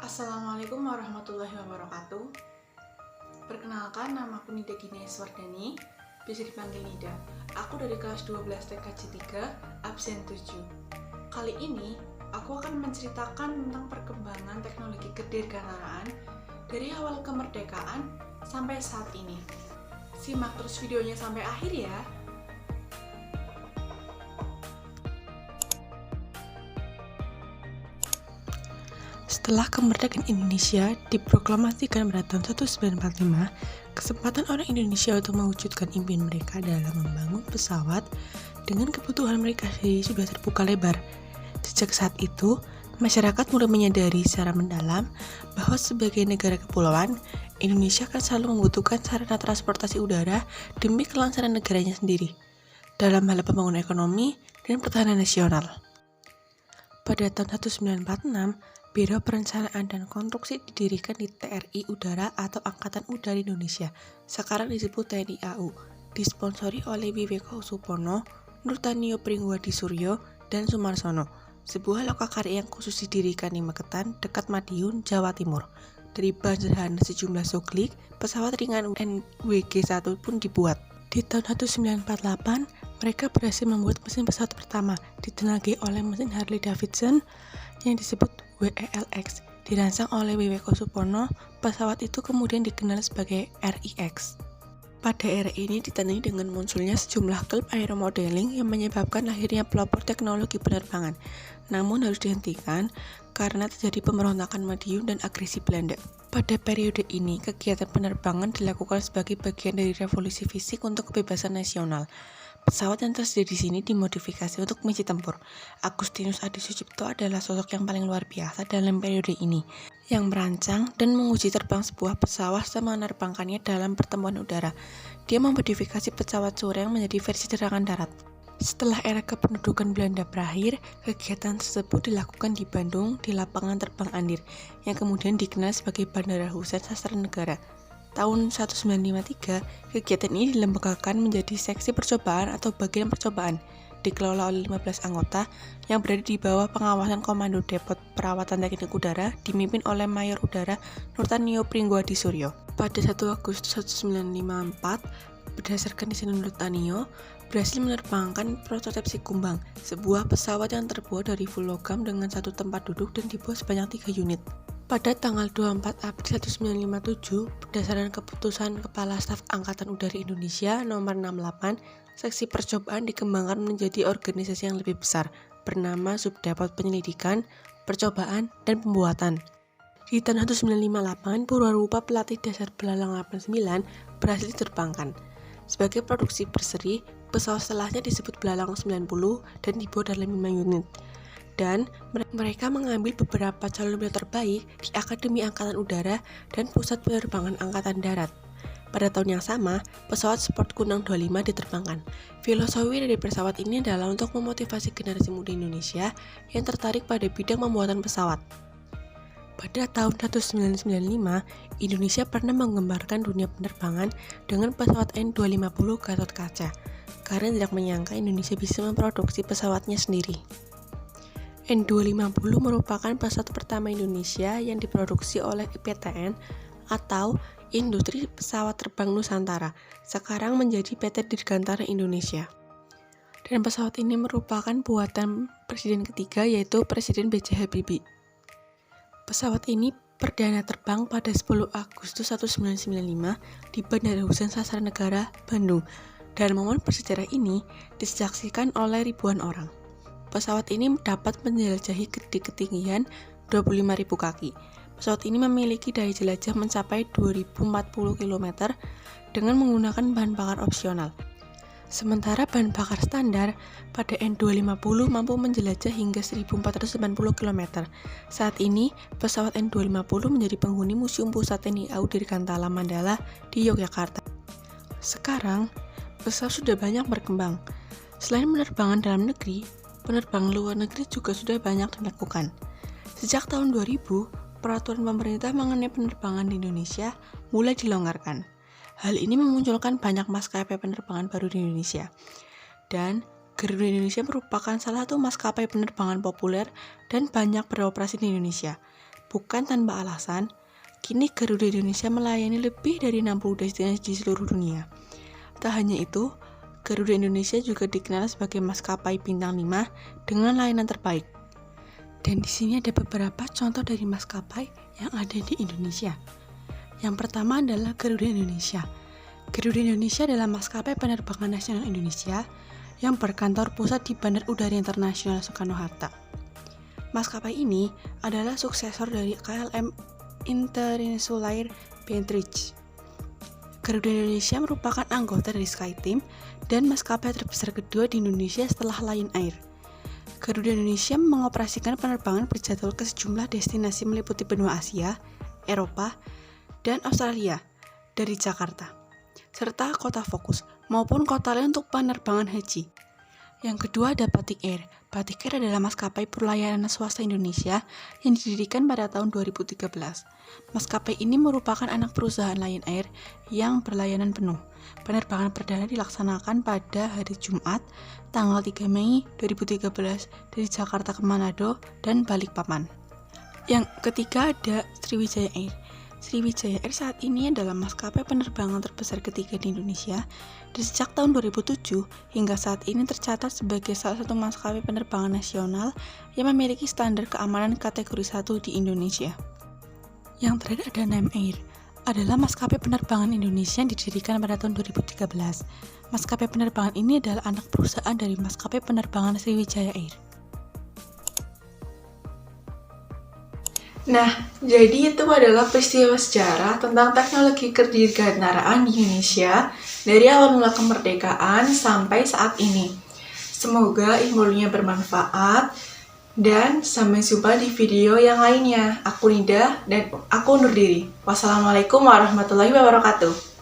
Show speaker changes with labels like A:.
A: Assalamualaikum warahmatullahi wabarakatuh. Perkenalkan, namaku Nida Gina Eswardani, bisa dipanggil Nida. Aku dari kelas 12 TKJ 3, absen 7. Kali ini, aku akan menceritakan tentang perkembangan teknologi kedirgantaraan dari awal kemerdekaan sampai saat ini. Simak terus videonya sampai akhir ya. Setelah kemerdekaan Indonesia diproklamasikan pada tahun 1945, kesempatan orang Indonesia untuk mewujudkan impian mereka dalam membangun pesawat dengan kebutuhan mereka sendiri sudah terbuka lebar. Sejak saat itu, masyarakat mulai menyadari secara mendalam bahwa sebagai negara kepulauan, Indonesia akan selalu membutuhkan sarana transportasi udara demi kelancaran negaranya sendiri dalam hal pembangunan ekonomi dan pertahanan nasional. Pada tahun 1946, Biro Perencanaan dan Konstruksi didirikan di TRI Udara atau Angkatan Udara Indonesia, sekarang disebut TNI AU, disponsori oleh Wiweko Supono, Nurtanio Pringwadi Suryo, dan Sumarsono, sebuah lokakarya yang khusus didirikan di Magetan, dekat Madiun, Jawa Timur. Dari bahan sederhana sejumlah soklik, pesawat ringan NWG-1 pun dibuat. Di tahun 1948, mereka berhasil membuat mesin pesawat pertama, ditenagai oleh mesin Harley Davidson yang disebut WELX. Dirancang oleh Wiweko Supono, pesawat itu kemudian dikenal sebagai RIX. Pada era ini ditandai dengan munculnya sejumlah klub aeromodeling yang menyebabkan lahirnya pelopor teknologi penerbangan. Namun harus dihentikan karena terjadi pemberontakan Madiun dan agresi Belanda. Pada periode ini, kegiatan penerbangan dilakukan sebagai bagian dari revolusi fisik untuk kebebasan nasional. Pesawat yang tersedia di sini dimodifikasi untuk misi tempur. Agustinus Adi Sucipto adalah sosok yang paling luar biasa dalam periode ini, yang merancang dan menguji terbang sebuah pesawat serta menerbangkannya dalam pertemuan udara. Dia memodifikasi pesawat Sureng menjadi versi serangan darat. Setelah era kependudukan Belanda berakhir, kegiatan tersebut dilakukan di Bandung di lapangan terbang Andir, yang kemudian dikenal sebagai Bandara Husein Sastra Negara. Tahun 1953, kegiatan ini dilembagakan menjadi seksi percobaan atau bagian percobaan, dikelola oleh 15 anggota yang berada di bawah pengawasan Komando Depot Perawatan Teknik Udara dipimpin oleh Mayor Udara Nurtanio Pringwadi Suryo. Pada 1 Agustus 1954, berdasarkan desain Nurtanio, berhasil menerbangkan prototip Sikumbang, sebuah pesawat yang terbuat dari full logam dengan satu tempat duduk dan dibuat sebanyak 3 unit. Pada tanggal 24 April 1957, berdasarkan keputusan Kepala Staf Angkatan Udara Indonesia nomor 68, seksi percobaan dikembangkan menjadi organisasi yang lebih besar, bernama Subdepot Penyelidikan, Percobaan, dan Pembuatan. Di tahun 1958, Purwarupa Pelatih Dasar Belalang 89 berhasil diterbangkan. Sebagai produksi berseri, pesawat setelahnya disebut Belalang 90 dan dibuat dalam 5 unit. Dan mereka mengambil beberapa calon pilot terbaik di Akademi Angkatan Udara dan Pusat Penerbangan Angkatan Darat. Pada tahun yang sama, pesawat Sport Kunang 25 diterbangkan. Filosofi dari pesawat ini adalah untuk memotivasi generasi muda Indonesia yang tertarik pada bidang pembuatan pesawat. Pada tahun 1995, Indonesia pernah menggembarkan dunia penerbangan dengan pesawat N250 Gatot Kaca, karena tidak menyangka Indonesia bisa memproduksi pesawatnya sendiri. N250 merupakan pesawat pertama Indonesia yang diproduksi oleh IPTN atau Industri Pesawat Terbang Nusantara, sekarang menjadi PT Dirgantara Indonesia. Dan pesawat ini merupakan buatan Presiden ketiga, yaitu Presiden B.J. Habibie. Pesawat ini perdana terbang pada 10 Agustus 1995 di Bandara Husein Sastra Negara, Bandung. Dan momen bersejarah ini disaksikan oleh ribuan orang. Pesawat ini dapat menjelajahi di ketinggian 25.000 kaki. Pesawat ini memiliki daya jelajah mencapai 2040 km dengan menggunakan bahan bakar opsional. Sementara bahan bakar standar pada N250 mampu menjelajah hingga 1490 km. Saat ini, pesawat N250 menjadi penghuni Museum Pusat TNI AU Dirgantara Mandala di Yogyakarta. Sekarang, pesawat sudah banyak berkembang. Selain penerbangan dalam negeri, penerbangan luar negeri juga sudah banyak dilakukan. Sejak tahun 2000, peraturan pemerintah mengenai penerbangan di Indonesia mulai dilonggarkan. Hal ini memunculkan banyak maskapai penerbangan baru di Indonesia. Dan Garuda Indonesia merupakan salah satu maskapai penerbangan populer dan banyak beroperasi di Indonesia. Bukan tanpa alasan, kini Garuda Indonesia melayani lebih dari 60 destinasi di seluruh dunia. Tak hanya itu, Garuda Indonesia juga dikenal sebagai maskapai bintang 5 dengan layanan terbaik. Dan di sini ada beberapa contoh dari maskapai yang ada di Indonesia. Yang pertama adalah Garuda Indonesia. Garuda Indonesia adalah maskapai penerbangan nasional Indonesia yang berkantor pusat di Bandar Udara Internasional Soekarno-Hatta. Maskapai ini adalah suksesor dari KLM Interinsular Beatrice. Garuda Indonesia merupakan anggota dari SkyTeam dan maskapai terbesar kedua di Indonesia setelah Lion Air. Garuda Indonesia mengoperasikan penerbangan berjadwal ke sejumlah destinasi meliputi benua Asia, Eropa, dan Australia dari Jakarta, serta kota fokus maupun kota lain untuk penerbangan haji. Yang kedua ada Batik Air. Batik Air adalah maskapai pelayanan swasta Indonesia yang didirikan pada tahun 2013. Maskapai ini merupakan anak perusahaan Lion Air yang berlayanan penuh. Penerbangan perdana dilaksanakan pada hari Jumat, tanggal 3 Mei 2013 dari Jakarta ke Manado dan Balikpapan. Yang ketiga ada Sriwijaya Air. Sriwijaya Air saat ini adalah maskapai penerbangan terbesar ketiga di Indonesia dan sejak tahun 2007 hingga saat ini tercatat sebagai salah satu maskapai penerbangan nasional yang memiliki standar keamanan kategori 1 di Indonesia. Yang terakhir ada Nam Air, adalah maskapai penerbangan Indonesia yang didirikan pada tahun 2013. Maskapai penerbangan ini adalah anak perusahaan dari maskapai penerbangan Sriwijaya Air. Nah, jadi itu adalah peristiwa sejarah tentang teknologi kedirgantaraan di Indonesia dari awal mula kemerdekaan sampai saat ini. Semoga ilmunya bermanfaat dan sampai jumpa di video yang lainnya. Aku Nida dan aku undur diri. Wassalamualaikum warahmatullahi wabarakatuh.